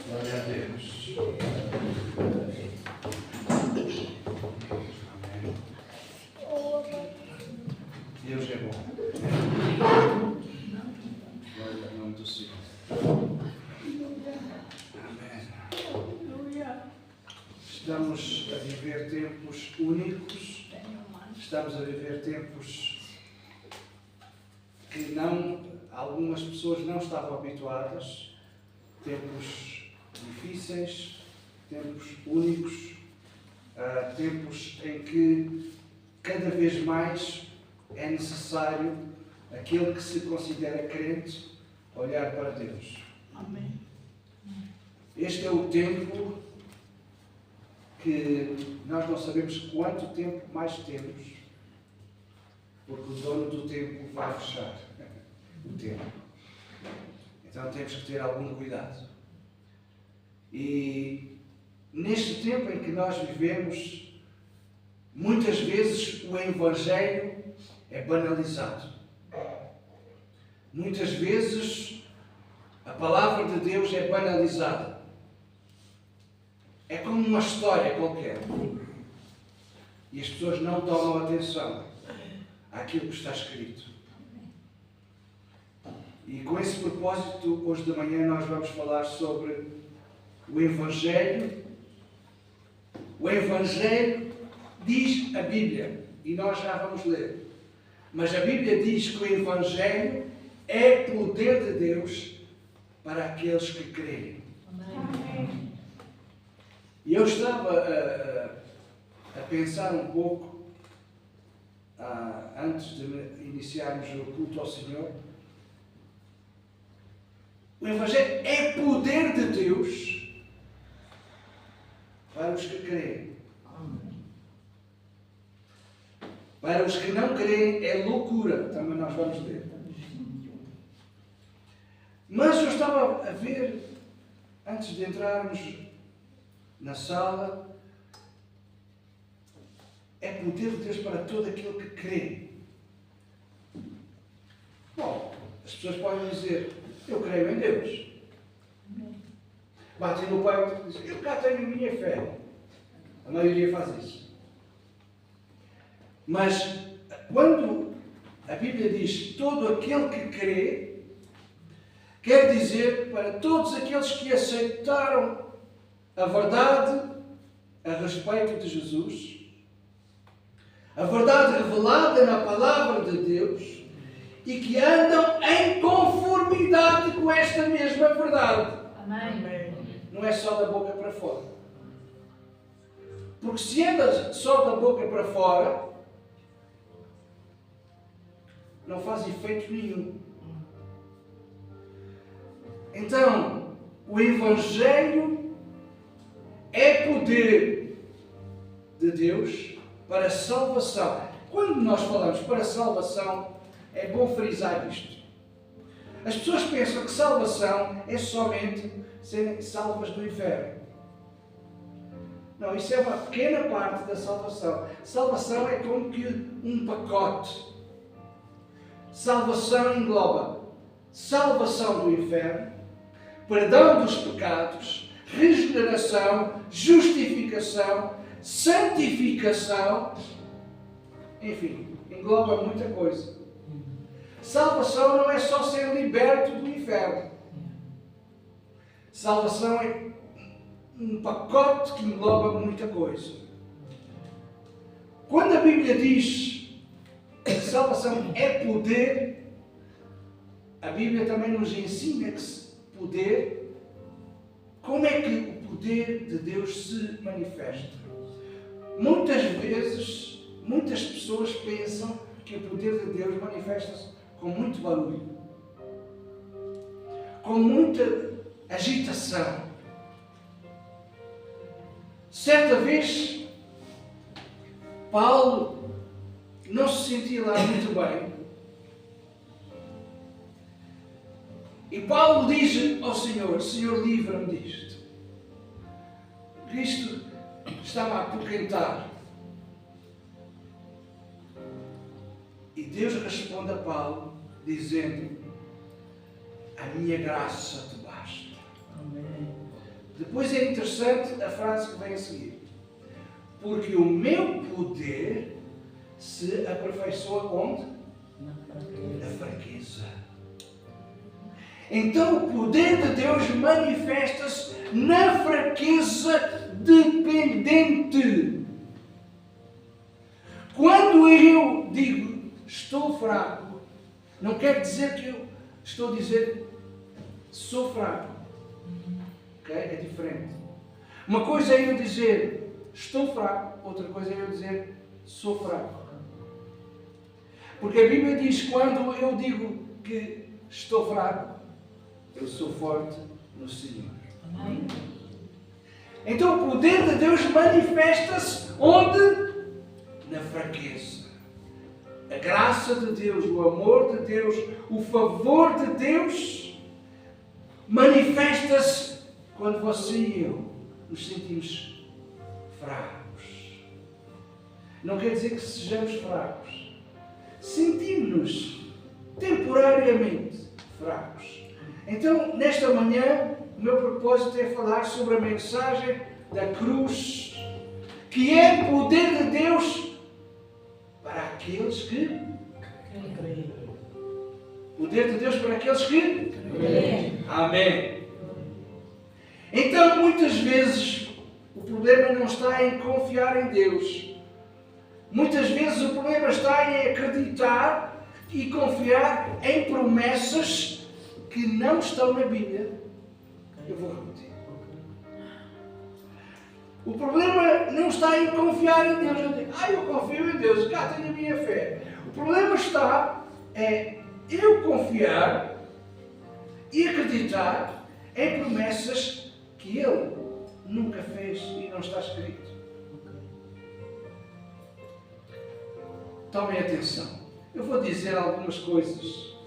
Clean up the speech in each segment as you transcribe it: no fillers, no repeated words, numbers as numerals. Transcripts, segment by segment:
Glória a Deus. Amém. Deus é bom. Glória ao nome do Senhor. Amém. Estamos a viver tempos únicos. Estamos a viver tempos que algumas pessoas não estavam habituadas. Tempos difíceis, tempos únicos, tempos em que cada vez mais é necessário aquele que se considera crente olhar para Deus. Amém. Este é o tempo que nós não sabemos quanto tempo mais temos, porque o dono do tempo vai fechar o tempo. Então temos que ter algum cuidado. E neste tempo em que nós vivemos, muitas vezes o Evangelho é banalizado. Muitas vezes a palavra de Deus é banalizada. É como uma história qualquer. E as pessoas não tomam atenção àquilo que está escrito. E com esse propósito, hoje de manhã nós vamos falar sobre o Evangelho. O Evangelho diz a Bíblia, e nós já vamos ler. Mas a Bíblia diz que o Evangelho é poder de Deus para aqueles que creem. Amém. E eu estava a pensar um pouco, antes de iniciarmos o culto ao Senhor. O Evangelho é poder de Deus para os que creem. Para os que não creem é loucura. Também nós vamos ler. Mas eu estava a ver, antes de entrarmos na sala, é poder de Deus para todo aquele que crê. Bom, as pessoas podem dizer: eu creio em Deus. Batem no peito e dizem: eu cá tenho a minha fé. A maioria faz isso. Mas quando a Bíblia diz todo aquele que crê, quer dizer para todos aqueles que aceitaram a verdade a respeito de Jesus, a verdade revelada na palavra de Deus, e que andam em conformidade com esta mesma verdade. Amém. Não é só da boca para fora. Porque se andas só da boca para fora, não faz efeito nenhum. Então, o Evangelho é poder de Deus para salvação. Quando nós falamos para salvação, é bom frisar isto. As pessoas pensam que salvação é somente serem salvas do inferno. Não, isso é uma pequena parte da salvação. Salvação é como que um pacote. Salvação engloba salvação do inferno, perdão dos pecados, regeneração, justificação, santificação, enfim, engloba muita coisa. Salvação não é só ser liberto do inferno. Salvação é um pacote que engloba muita coisa. Quando a Bíblia diz que salvação é poder, a Bíblia também nos ensina que poder, como é que o poder de Deus se manifesta? Muitas vezes, muitas pessoas pensam que o poder de Deus manifesta-se com muito barulho, com muita agitação. Certa vez, Paulo não se sentia lá muito bem. E Paulo diz ao Senhor: Senhor, livra-me disto. Cristo estava a apoquentar. E Deus responde a Paulo dizendo: a minha graça te basta. Amém. Depois é interessante a frase que vem a seguir. Porque o meu poder se aperfeiçoa onde? Na fraqueza. Então o poder de Deus manifesta-se na fraqueza dependente. Quando eu digo estou fraco, não quer dizer que eu estou a dizer sou fraco. Okay? É diferente. Uma coisa é eu dizer estou fraco, outra coisa é eu dizer sou fraco. Porque a Bíblia diz quando eu digo que estou fraco, eu sou forte no Senhor. Amém. Então o poder de Deus manifesta-se onde? Na fraqueza. A graça de Deus, o amor de Deus, o favor de Deus manifesta-se quando você e eu nos sentimos fracos. Não quer dizer que sejamos fracos. Sentimos-nos temporariamente fracos. Então, nesta manhã, o meu propósito é falar sobre a mensagem da cruz, que é poder de Deus para aqueles que creem. Poder de Deus para aqueles que creem. Amém. Então, muitas vezes, o problema não está em confiar em Deus. Muitas vezes o problema está em acreditar e confiar em promessas que não estão na Bíblia. Eu vou repetir. O problema não está em confiar em Deus. Eu digo, eu confio em Deus, cá tenho a minha fé. O problema está eu confiar e acreditar em promessas que Ele nunca fez e não está escrito. Tomem atenção. Eu vou dizer algumas coisas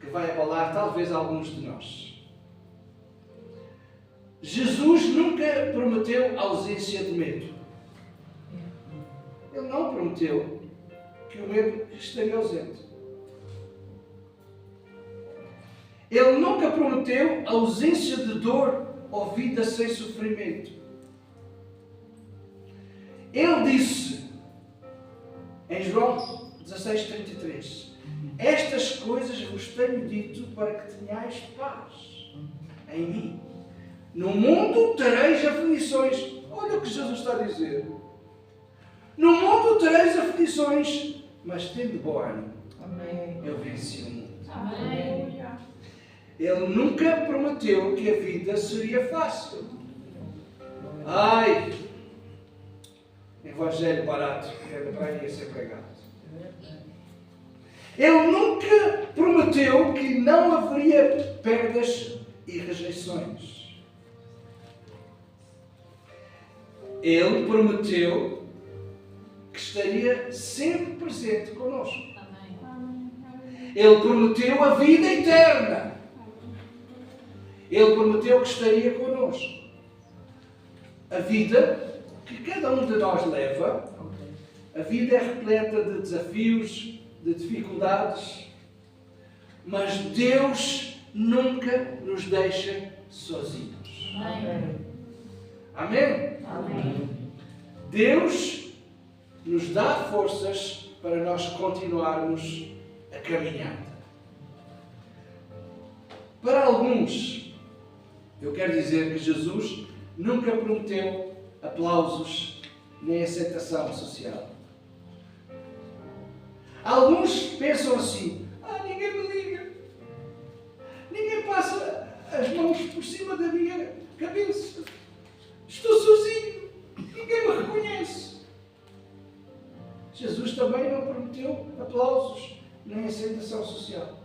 que vai abalar talvez alguns de nós. Jesus nunca prometeu ausência de medo. Ele não prometeu que o medo estaria ausente. Ele nunca prometeu ausência de dor ou vida sem sofrimento. Ele disse em João 16:33: estas coisas vos tenho dito para que tenhais paz em mim. No mundo tereis aflições. Olha o que Jesus está a dizer. No mundo tereis aflições, mas tende bom ânimo. Amém. Eu venci o mundo. Amém. Ele nunca prometeu que a vida seria fácil. Evangelho barato, era para ir ser pregado. Ele nunca prometeu que não haveria perdas e rejeições. Ele prometeu que estaria sempre presente conosco. Ele prometeu a vida eterna. Ele prometeu que estaria conosco. A vida que cada um de nós leva, a vida é repleta de desafios, de dificuldades, mas Deus nunca nos deixa sozinhos. Amém? Amém? Amém. Deus nos dá forças para nós continuarmos a caminhada. Para alguns, eu quero dizer que Jesus nunca prometeu aplausos nem aceitação social. Alguns pensam assim: ninguém me liga, ninguém passa as mãos por cima da minha cabeça, estou sozinho, ninguém me reconhece. Jesus também não prometeu aplausos nem aceitação social.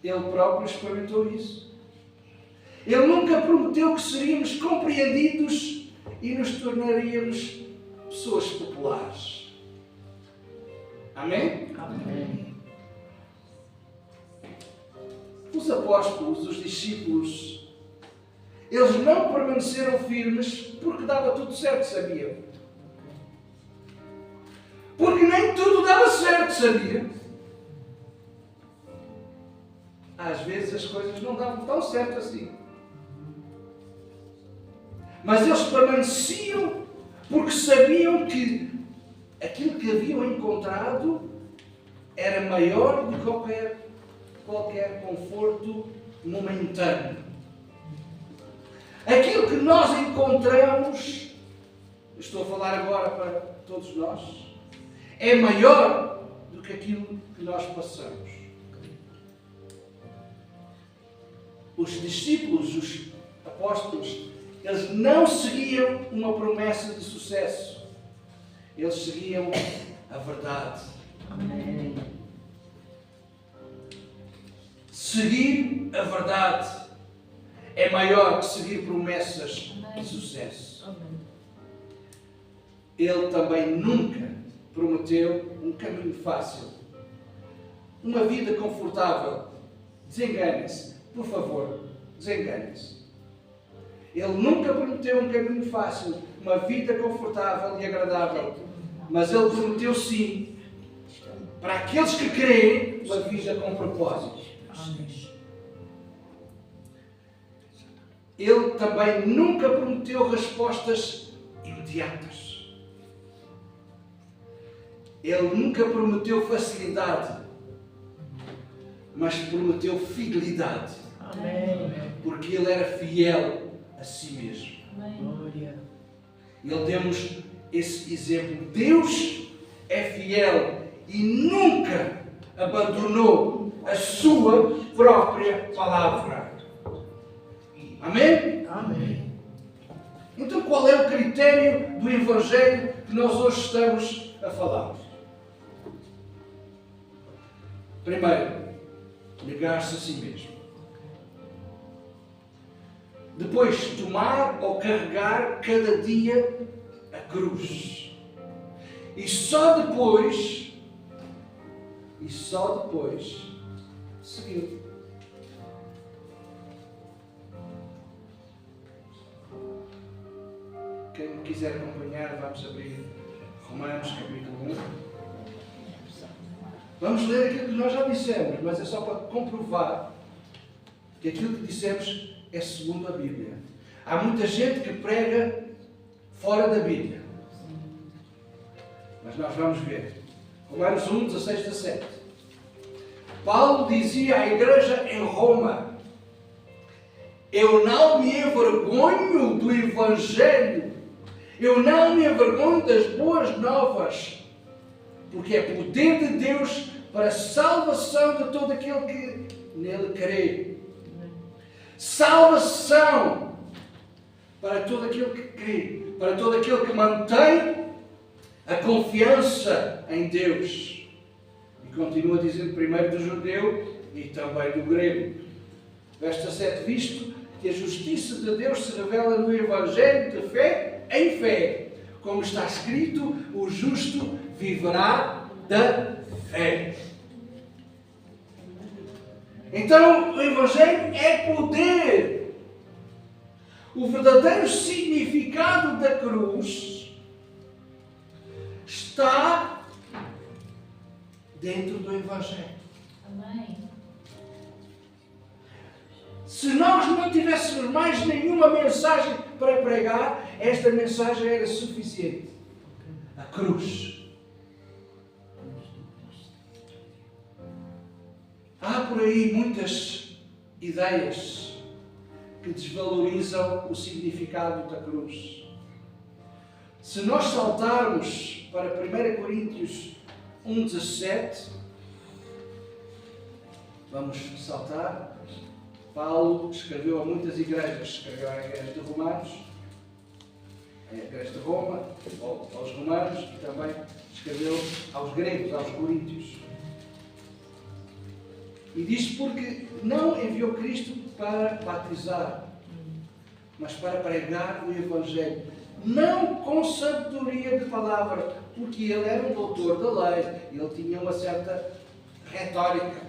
Ele próprio experimentou isso. Ele nunca prometeu que seríamos compreendidos e nos tornaríamos pessoas populares. Amém? Amém. Os apóstolos, os discípulos, eles não permaneceram firmes porque dava tudo certo, sabiam? Porque nem tudo dava certo, sabia? Às vezes as coisas não davam tão certo assim. Mas eles permaneciam porque sabiam que aquilo que haviam encontrado era maior do que qualquer conforto momentâneo. Aquilo que nós encontramos, estou a falar agora para todos nós, é maior do que aquilo que nós passamos. Os discípulos, os apóstolos, eles não seguiam uma promessa de sucesso. Eles seguiam a verdade. Amém. Seguir a verdade é maior que seguir promessas de sucesso. Amém. Ele também nunca prometeu um caminho fácil, uma vida confortável. Desenganem-se, por favor, desenganem-se. Ele nunca prometeu um caminho fácil, uma vida confortável e agradável, mas ele prometeu sim, para aqueles que creem, uma vida com propósito. Amém. Ele também nunca prometeu respostas imediatas. Ele nunca prometeu facilidade, mas prometeu fidelidade. Amém. Porque ele era fiel a si mesmo. Glória. Ele deu-nos esse exemplo. Deus é fiel e nunca abandonou a sua própria palavra. Amém? Amém. Então qual é o critério do Evangelho que nós hoje estamos a falar? Primeiro, negar-se a si mesmo. Depois, tomar ou carregar cada dia a cruz. E só depois, seguir. Quem me quiser acompanhar, vamos abrir Romanos capítulo 1. Vamos ler aquilo que nós já dissemos, mas é só para comprovar que aquilo que dissemos é segundo a Bíblia. Há muita gente que prega fora da Bíblia. Mas nós vamos ver. Romanos 1, 16, 17. Paulo dizia à igreja em Roma: eu não me envergonho do Evangelho, eu não me envergonho das boas novas, porque é poder de Deus para a salvação de todo aquele que nele crê. Salvação para todo aquele que crê, para todo aquele que mantém a confiança em Deus. E continua dizendo primeiro do judeu e também do grego. Verso 17, visto que a justiça de Deus se revela no Evangelho de fé em fé, como está escrito, o justo viverá da fé. Então, o Evangelho é poder. O verdadeiro significado da cruz está dentro do Evangelho. Amém. Se nós não tivéssemos mais nenhuma mensagem para pregar, esta mensagem era suficiente. A cruz. Há por aí muitas ideias que desvalorizam o significado da cruz. Se nós saltarmos para 1 Coríntios 1,17, vamos saltar. Paulo escreveu a muitas igrejas, escreveu à igreja de Romanos, à igreja de Roma, aos romanos, e também escreveu aos gregos, aos coríntios. E diz porque não enviou Cristo para batizar, mas para pregar o Evangelho. Não com sabedoria de palavra, porque ele era um doutor da lei, ele tinha uma certa retórica,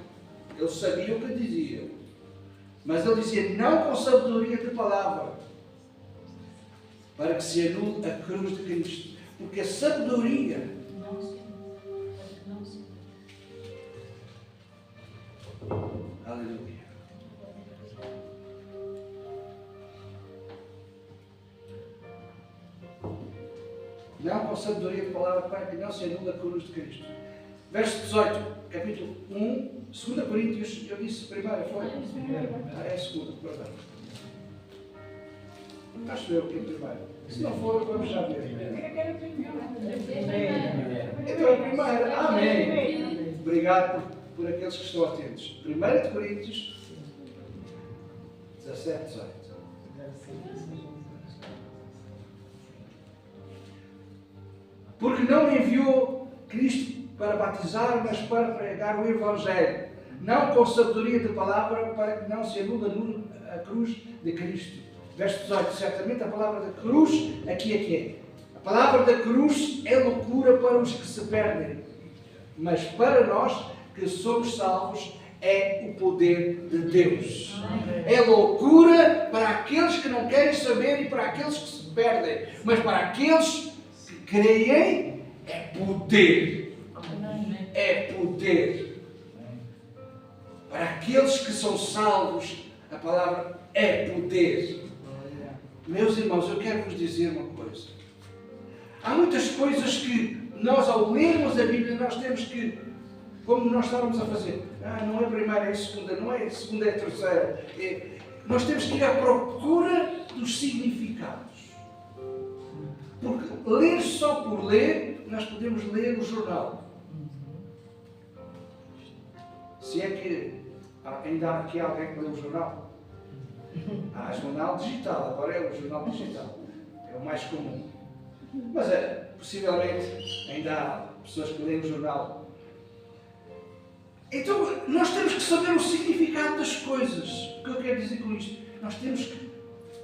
ele sabia o que dizia. Mas ele dizia, não com sabedoria de palavra, para que se anule a cruz de Cristo. Porque a sabedoria aleluia. Não com sabedoria de palavra para que não se anule a cruz de Cristo. Verso 18, capítulo 1, 2 Coríntios, eu disse primeira, foi? É a segunda, perdão. Acho que eu que é primeiro. Se não for, vamos já ver. Então é a primeira. Amém. Obrigado por aqueles que estão atentos. 1 Coríntios 17, 18. Porque não me enviou Cristo para batizar, mas para pregar o Evangelho, não com sabedoria de palavra, para que não se anule a cruz de Cristo. Verso 18, certamente a palavra da cruz, aqui é que é. A palavra da cruz é loucura para os que se perdem, mas para nós que somos salvos é o poder de Deus. É loucura para aqueles que não querem saber e para aqueles que se perdem, mas para aqueles que creem é poder. É poder. Para aqueles que são salvos, a palavra é poder. Meus irmãos, eu quero vos dizer uma coisa. Há muitas coisas que nós, ao lermos a Bíblia, nós temos que, como nós estávamos a fazer, não é a primeira, é a segunda, não é a segunda, é a terceira. Nós temos que ir à procura dos significados. Porque ler só por ler, nós podemos ler o jornal. Se é que ainda há aqui alguém que lê o jornal. Há jornal digital, agora é o jornal digital. É o mais comum. Mas possivelmente ainda há pessoas que leem o jornal. Então nós temos que saber o significado das coisas. O que eu quero dizer com isto? Nós temos que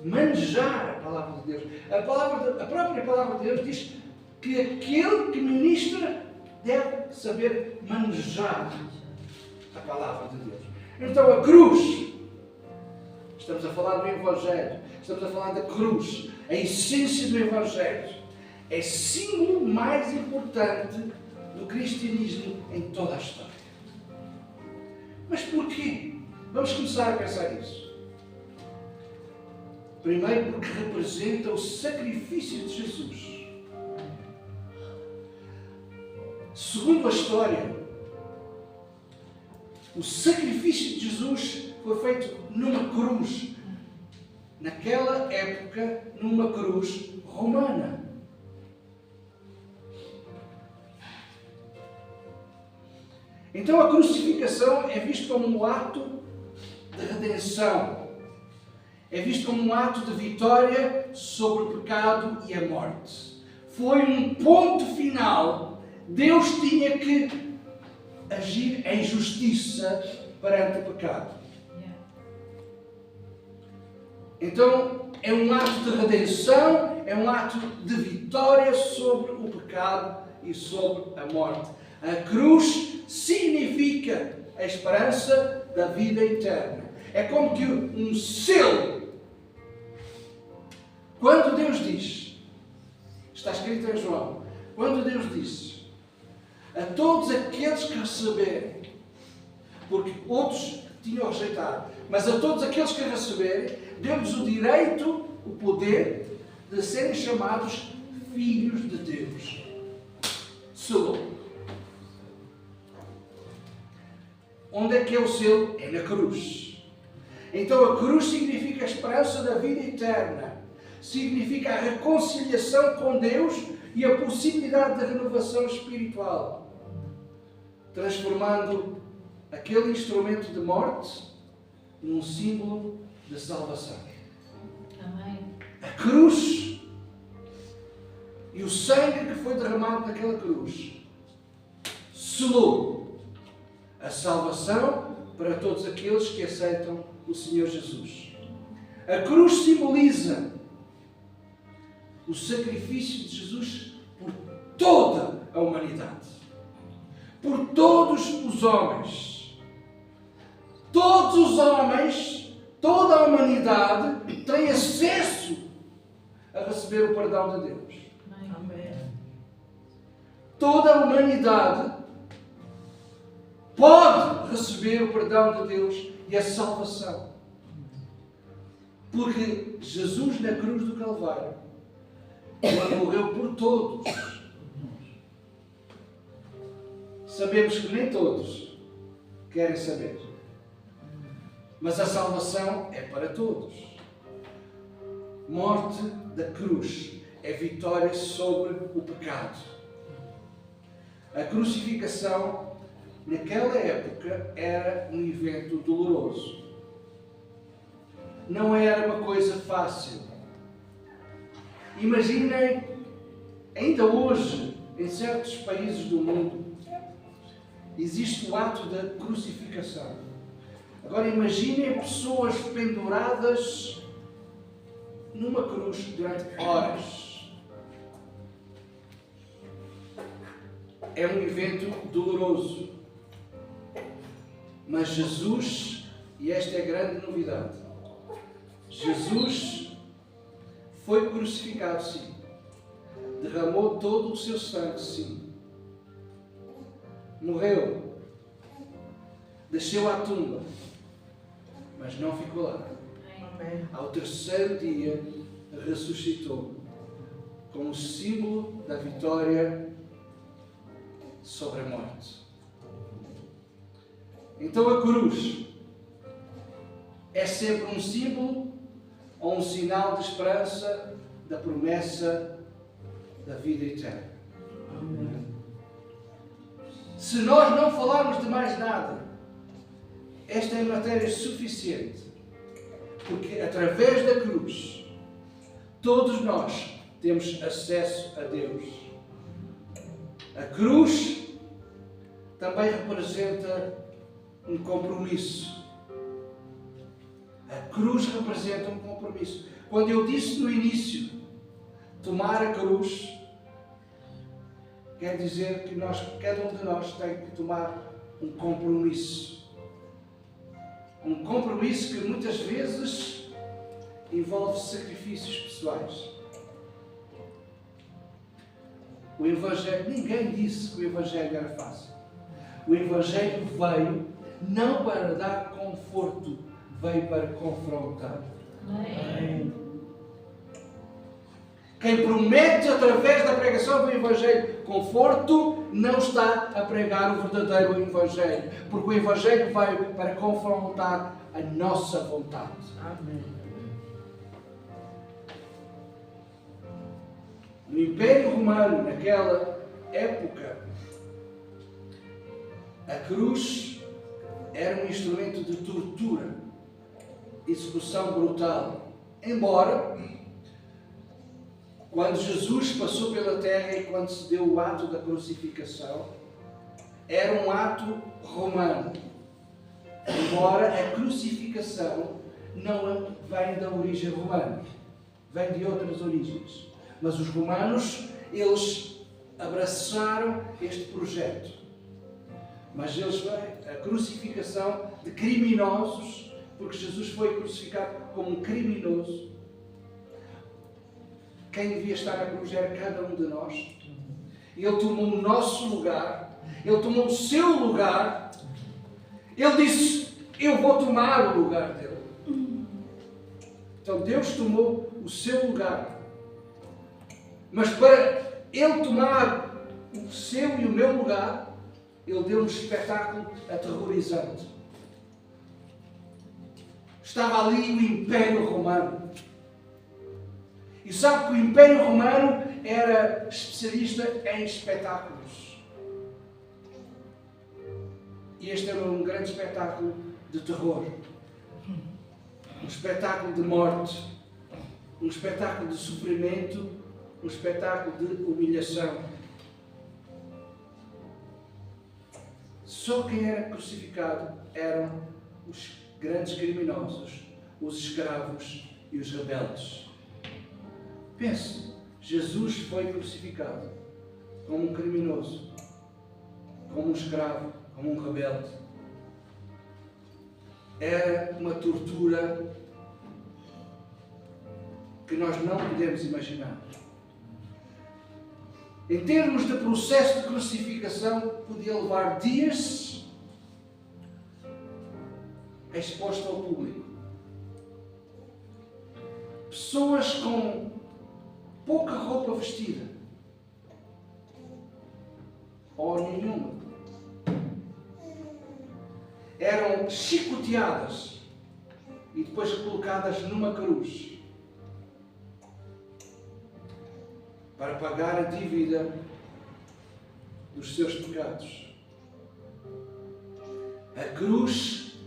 manejar a palavra de Deus. A própria palavra de Deus diz que aquele que ministra deve saber manejar a palavra de Deus. Então a cruz, estamos a falar do Evangelho, estamos a falar da cruz, a essência do Evangelho, é símbolo mais importante do cristianismo em toda a história. Mas porquê? Vamos começar a pensar nisso. Primeiro porque representa o sacrifício de Jesus. Segundo a história, o sacrifício de Jesus foi feito numa cruz. Naquela época, numa cruz romana. Então a crucificação é vista como um ato de redenção. É visto como um ato de vitória sobre o pecado e a morte. Foi um ponto final. Deus tinha que agir em justiça perante o pecado. Então é um ato de redenção, é um ato de vitória sobre o pecado e sobre a morte. A cruz significa a esperança da vida eterna. É como que um selo. Quando Deus diz, está escrito em João, quando Deus diz a todos aqueles que receberem, porque outros tinham rejeitado, mas a todos aqueles que receberem, deu-lhes o direito, o poder de serem chamados filhos de Deus. Selou. Onde é que é o selo? É na cruz. Então a cruz significa a esperança da vida eterna. Significa a reconciliação com Deus e a possibilidade de renovação espiritual. Transformando aquele instrumento de morte num símbolo de salvação. Amém. A cruz e o sangue que foi derramado naquela cruz selou a salvação para todos aqueles que aceitam o Senhor Jesus. A cruz simboliza o sacrifício de Jesus por toda a humanidade, por todos os homens. Todos os homens, toda a humanidade tem acesso a receber o perdão de Deus. Amém. Toda a humanidade pode receber o perdão de Deus e a salvação. Porque Jesus, na cruz do Calvário, Ele morreu por todos. Sabemos que nem todos querem saber. Mas a salvação é para todos. Morte da cruz é vitória sobre o pecado. A crucificação, naquela época, era um evento doloroso. Não era uma coisa fácil. Imaginem, ainda hoje, em certos países do mundo, existe o ato da crucificação. Agora imaginem pessoas penduradas numa cruz durante horas. É um evento doloroso. Mas Jesus, e esta é a grande novidade, Jesus foi crucificado, sim. Derramou todo o seu sangue, sim. Morreu. Desceu à tumba. Mas não ficou lá. Ao terceiro dia, ressuscitou como símbolo da vitória sobre a morte. Então a cruz é sempre um símbolo ou um sinal de esperança da promessa da vida eterna. Amém. Se nós não falarmos de mais nada, esta é matéria suficiente, porque através da cruz todos nós temos acesso a Deus. A cruz também representa um compromisso. A cruz representa um compromisso. Quando eu disse no início, tomar a cruz, quer dizer que cada um de nós tem que tomar um compromisso. Um compromisso que muitas vezes envolve sacrifícios pessoais. O Evangelho, ninguém disse que o Evangelho era fácil. O Evangelho veio não para dar conforto, veio para confrontar. Amém. Quem promete através da pregação do Evangelho conforto, não está a pregar o verdadeiro Evangelho. Porque o Evangelho veio para confrontar a nossa vontade. Amém. No Império Romano, naquela época, a cruz era um instrumento de tortura, execução brutal. Embora, quando Jesus passou pela terra e quando se deu o ato da crucificação, era um ato romano. Embora a crucificação não vem da origem romana, vem de outras origens. Mas os romanos, eles abraçaram este projeto. Mas eles veem a crucificação de criminosos, porque Jesus foi crucificado como um criminoso. Quem devia estar na cruz era cada um de nós. Ele tomou o nosso lugar. Ele tomou o seu lugar. Ele disse, eu vou tomar o lugar dele. Então Deus tomou o seu lugar. Mas para Ele tomar o seu e o meu lugar, Ele deu um espetáculo aterrorizante. Estava ali o Império Romano. E sabe que o Império Romano era especialista em espetáculos. E este era um grande espetáculo de terror. Um espetáculo de morte. Um espetáculo de sofrimento. Um espetáculo de humilhação. Só quem era crucificado eram os grandes criminosos, os escravos e os rebeldes. Pense, Jesus foi crucificado como um criminoso, como um escravo, como um rebelde. Era uma tortura que nós não podemos imaginar. Em termos de processo de crucificação, podia levar dias exposto ao público. Pessoas com pouca roupa vestida. Ou nenhuma. Eram chicoteadas e depois colocadas numa cruz para pagar a dívida dos seus pecados. A cruz,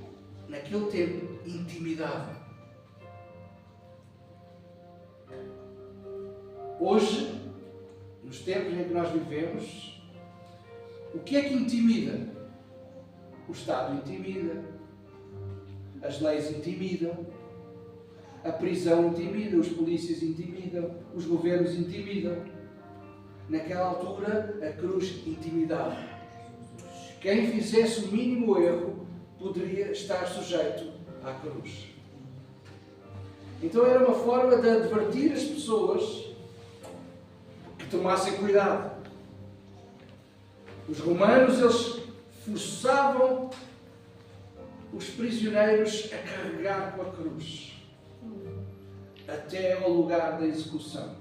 naquele tempo, intimidava. Hoje, nos tempos em que nós vivemos, o que é que intimida? O Estado intimida, as leis intimidam, a prisão intimida, os polícias intimidam, os governos intimidam. Naquela altura, a cruz intimidava. Quem fizesse o mínimo erro poderia estar sujeito à cruz. Então era uma forma de advertir as pessoas que tomassem cuidado. Os romanos, eles forçavam os prisioneiros a carregar com a cruz até ao lugar da execução.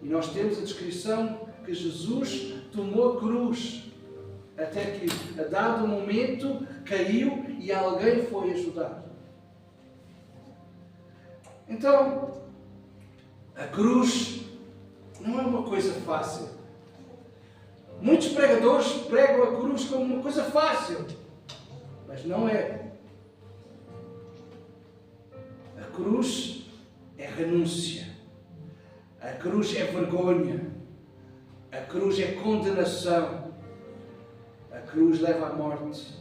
E nós temos a descrição que Jesus tomou a cruz até que, a dado momento, caiu e alguém foi ajudar. Então, a cruz não é uma coisa fácil. Muitos pregadores pregam a cruz como uma coisa fácil, mas não é. A cruz é renúncia. A cruz é vergonha. A cruz é condenação. A cruz leva à morte.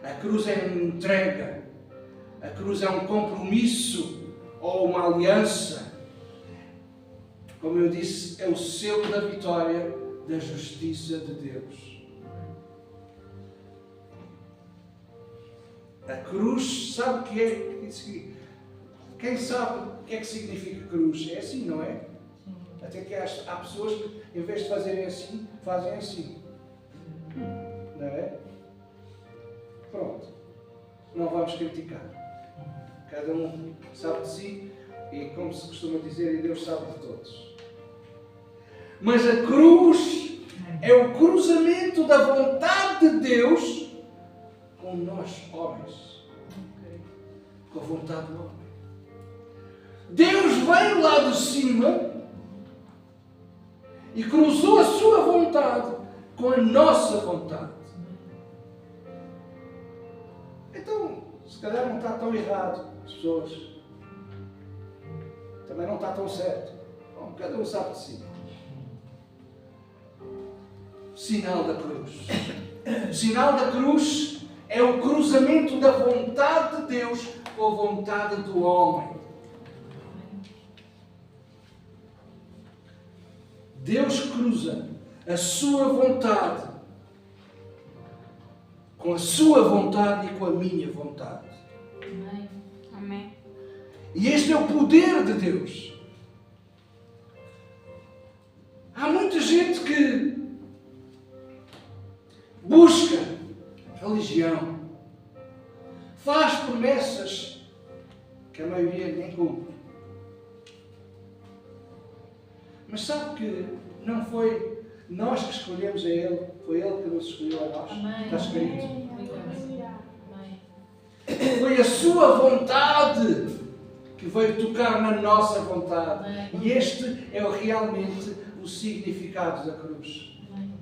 A cruz é uma entrega. A cruz é um compromisso ou uma aliança. Como eu disse, é o selo da vitória da justiça de Deus. A cruz, sabe o que é? Quem sabe o que é que significa cruz? É assim, não é? Até que há pessoas que, em vez de fazerem assim, fazem assim. Não é? Pronto. Não vamos criticar. Cada um sabe de si e, como se costuma dizer, e Deus sabe de todos. Mas a cruz é o cruzamento da vontade de Deus com nós, homens. Com a vontade do homem. Deus veio lá de cima e cruzou a sua vontade com a nossa vontade. Então, se calhar não está tão errado, as pessoas. Também não está tão certo. Bom, cada um sabe de si. Sinal da cruz. O sinal da cruz é o cruzamento da vontade de Deus com a vontade do homem. Deus cruza a sua vontade com a sua vontade e com a minha vontade. Amém. Amém. E este é o poder de Deus. Há muita gente que busca religião, faz promessas que a maioria nem cumpre. Mas sabe que não foi nós que escolhemos a Ele, foi Ele que nos escolheu a nós. Amém. Está escrito. Amém. Foi a sua vontade que veio tocar na nossa vontade. Amém. E este é realmente o significado da cruz. Amém.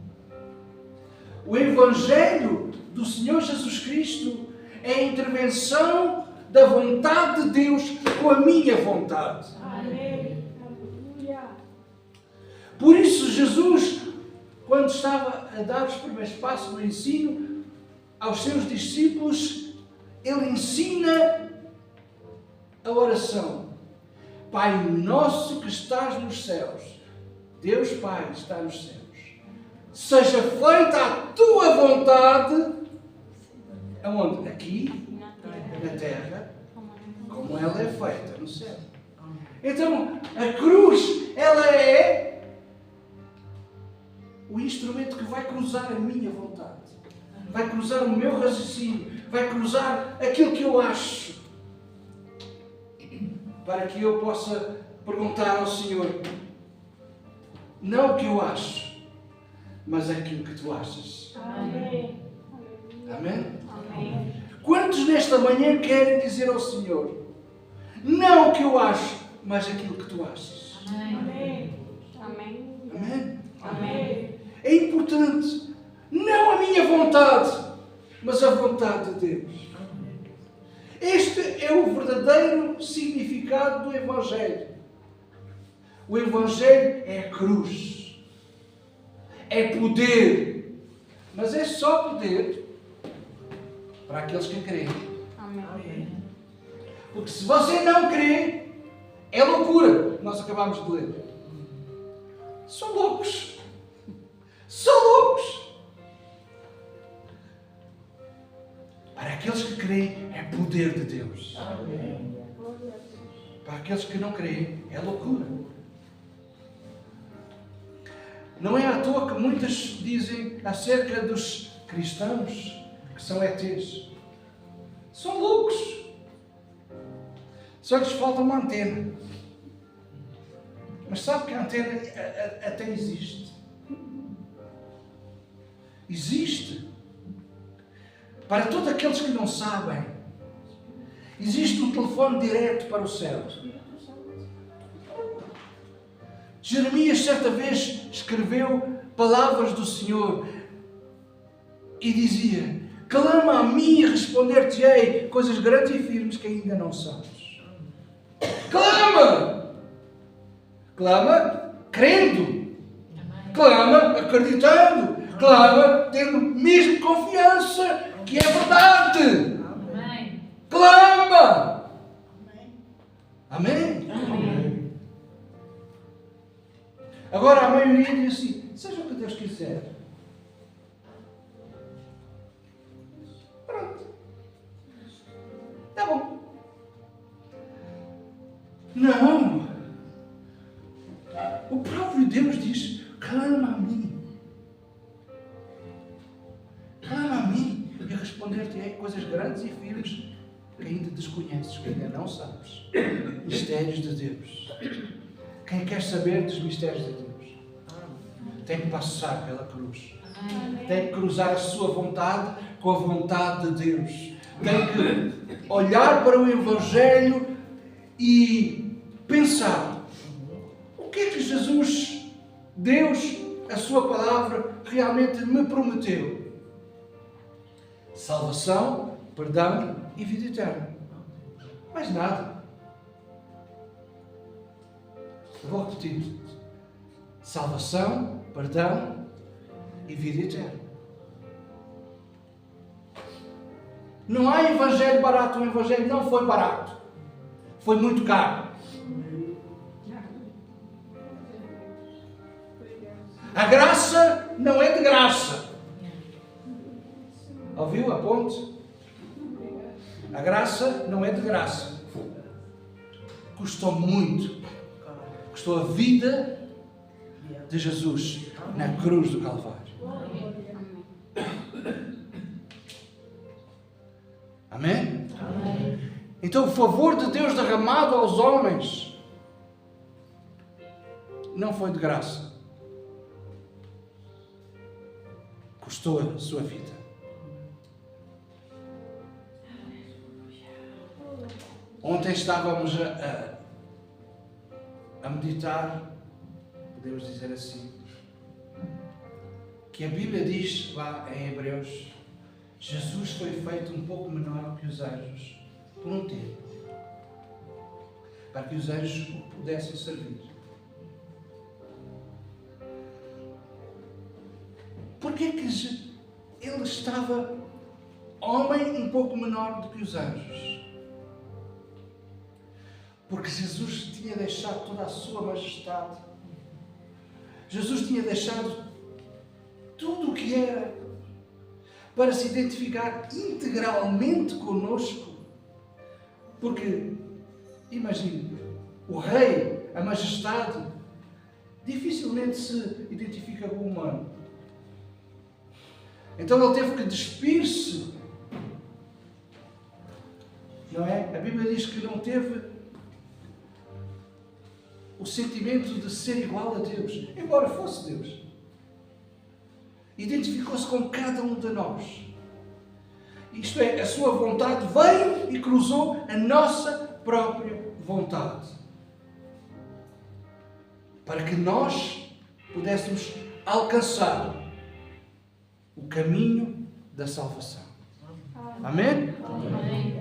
O Evangelho do Senhor Jesus Cristo é a intervenção da vontade de Deus com a minha vontade. Amém. Por isso, Jesus, quando estava a dar os primeiros passos no ensino aos seus discípulos, Ele ensina a oração. Pai nosso que estás nos céus, Deus Pai está nos céus, seja feita a tua vontade, aonde? Aqui, na terra, como ela é feita no céu. Então, a cruz, ela é o instrumento que vai cruzar a minha vontade, vai cruzar o meu raciocínio, vai cruzar aquilo que eu acho, para que eu possa perguntar ao Senhor, não o que eu acho, mas aquilo que tu achas. Amém. Amém? Amém. Quantos nesta manhã querem dizer ao Senhor, não o que eu acho, mas aquilo que tu achas? Amém. Amém. Amém? Amém. É importante, não a minha vontade, mas a vontade de Deus. Este é o verdadeiro significado do Evangelho. O Evangelho é a cruz, é poder, mas é só poder para aqueles que creem. Amém. Porque se você não crê, é loucura. Nós acabamos de ler. São loucos. São loucos. Para aqueles que creem, é poder de Deus. Para aqueles que não creem, é loucura. Não é à toa que muitas dizem acerca dos cristãos que são ETs. São loucos. Só lhes falta uma antena. Mas sabe que a antena até existe. Existe. Para todos aqueles que não sabem, existe um telefone direto para o céu. Jeremias certa vez escreveu palavras do Senhor e dizia, clama a mim e responder-te-ei coisas grandes e firmes que ainda não sabes. Clama! Clama crendo. Clama acreditando. Clama tendo mesmo confiança que é verdade. Amém. Clama! Amém? Amém. Agora a maioria diz assim, seja o que Deus quiser. Pronto. Está bom. Não. O próprio Deus diz, clama a mim. Clama a mim e responder-te-ei coisas grandes e firmes que ainda desconheces, que ainda não sabes. Mistérios de Deus. Quem quer saber dos mistérios de Deus tem que passar pela cruz. Tem que cruzar a sua vontade com a vontade de Deus. Tem que olhar para o Evangelho e pensar o que é que Jesus, Deus, a sua palavra, realmente me prometeu. Salvação, perdão e vida eterna. Mais nada. Vou repetir. Salvação, perdão e vida eterna. Não há evangelho barato. O evangelho não foi barato. Foi muito caro. A graça não é de graça. Ouviu a ponte? A graça não é de graça. Custou muito. Custou a vida de Jesus na cruz do Calvário. Amém? Amém. Então o favor de Deus derramado aos homens não foi de graça. Custou a sua vida. Ontem estávamos a meditar, podemos dizer assim, que a Bíblia diz lá em Hebreus, Jesus foi feito um pouco menor que os anjos, por um tempo, para que os anjos o pudessem servir. Porquê que ele estava homem um pouco menor do que os anjos? Porque Jesus tinha deixado toda a sua majestade. Jesus tinha deixado tudo o que era para se identificar integralmente conosco. Porque, imagine, o rei, a majestade, dificilmente se identifica com o humano. Então ele teve que despir-se. Não é? A Bíblia diz que não teve o sentimento de ser igual a Deus, embora fosse Deus. Identificou-se com cada um de nós. Isto é, a sua vontade veio e cruzou a nossa própria vontade. Para que nós pudéssemos alcançar o caminho da salvação. Amém? Amém.